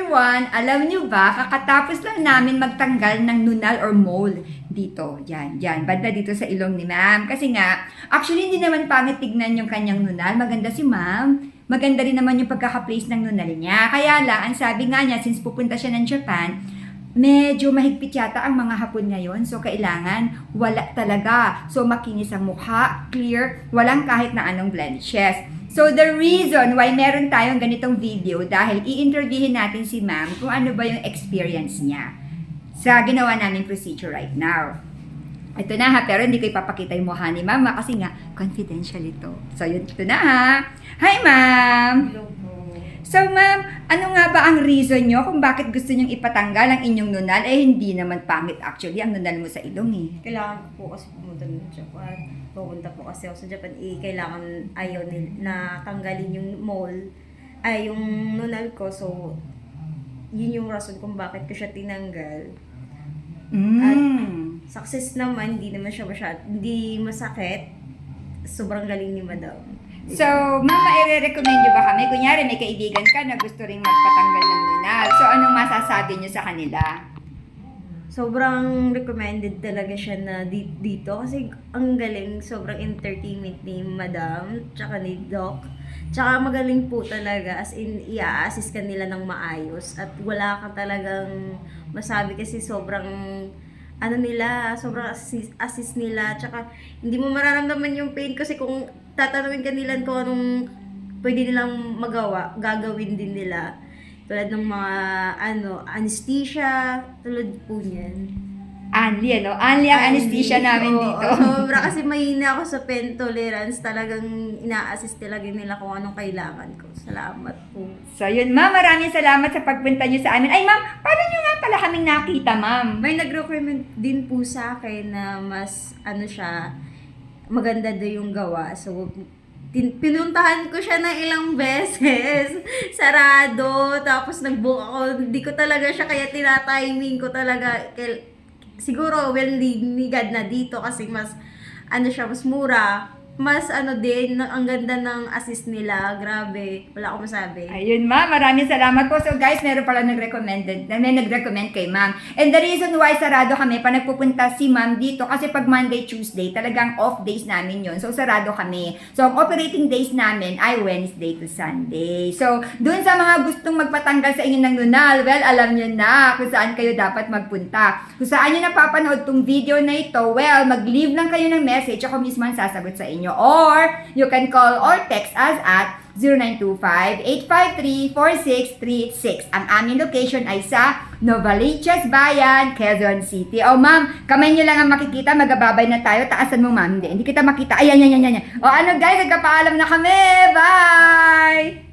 everyone! Alam niyo ba, kakatapos lang namin magtanggal ng nunal or mole dito. Yan. Banda dito sa ilong ni ma'am. Kasi nga, actually hindi naman pangit tignan yung kanyang nunal. Maganda si ma'am. Maganda rin naman yung pagkaka-place ng nunal niya. Kaya lang, ang sabi nga niya, since pupunta siya ng Japan, medyo mahigpit yata ang mga Hapon ngayon. So, kailangan wala talaga. So, makinis ang mukha, clear, walang kahit na anong blemishes. So, the reason why meron tayong ganitong video dahil i-interviewin natin si ma'am kung ano ba yung experience niya sa ginawa namin procedure right now. Ito na ha, pero hindi ko ipapakita yung mukha ni mama kasi nga, confidential ito. So, yun, ito na ha. Hi, ma'am! Hello po. So, ma'am, ano nga ba ang reason nyo kung bakit gusto nyong ipatanggal ang inyong nunal? Eh, hindi naman pangit actually ang nunal mo sa ilong eh. Kailangan ko po kasi pumunta ng Japan. Pupunta po kasi ako sa Japan. Kailangan ayaw na tanggalin yung mole. Yung nunal ko. So, yun yung rason kung bakit ko siya tinanggal. At success naman, hindi naman siya hindi masakit. Sobrang galing ni madam. So, mama, i-recommend nyo ba kami? Kunyari, may kaibigan ka na gusto ring magpatanggal ng nunal. So, anong masasabi nyo sa kanila? Sobrang recommended talaga siya na dito kasi ang galing, sobrang entertainment ni madam, tsaka ni doc. Tsaka magaling po talaga, as in, i-assist ka nila ng maayos at wala ka talagang masabi kasi sobrang sobrang assist nila, tsaka hindi mo mararamdaman yung pain kasi kung tatanungin ka nila kung anong pwede nilang magawa, gagawin din nila. Tulad ng mga anesthesia, tulad po niyan. Anli, ano? Anli ang anesthesia namin dito. Sobra kasi mahina ako sa pain tolerance. Talagang ina-assist talaga nila kung anong kailangan ko. Salamat po. So, yun, ma'am. Maraming salamat sa pagpunta nyo sa amin. Ay, ma'am, paano nyo nga pala kaming nakita, ma'am? May nag-recommend din po sa akin na mas maganda daw yung gawa. So, pinuntahan ko siya ng ilang beses. Sarado. Tapos nag-book ako. Hindi ko talaga siya kaya tinatiming ko talaga. Siguro, nigad na dito kasi mas, siya, mas mura. Mas din, ang ganda ng assist nila. Grabe. Wala akong masabi. Ayun, ma'am. Maraming salamat po. So, guys, meron pala may nag-recommend kay ma'am. And the reason why sarado kami, pa nagpupunta si ma'am dito, kasi pag Monday, Tuesday, talagang off days namin yon. So, sarado kami. So, ang operating days namin ay Wednesday to Sunday. So, dun sa mga gustong magpatanggal sa inyo ng nunal, well, alam nyo na kung saan kayo dapat magpunta. Kung saan nyo napapanood tong video na ito, well, mag-leave lang kayo ng message. Ako mismo ang sasagot sa inyo. Or, you can call or text us at 0925-853-4636. Ang aming location ay sa Novaliches Bayan, Quezon City. Oh, ma'am, kamay nyo lang ang makikita. Magababay na tayo. Taasan mo, ma'am. Hindi kita makita. Ayan. O, ano, guys? Nagkapaalam na kami. Bye!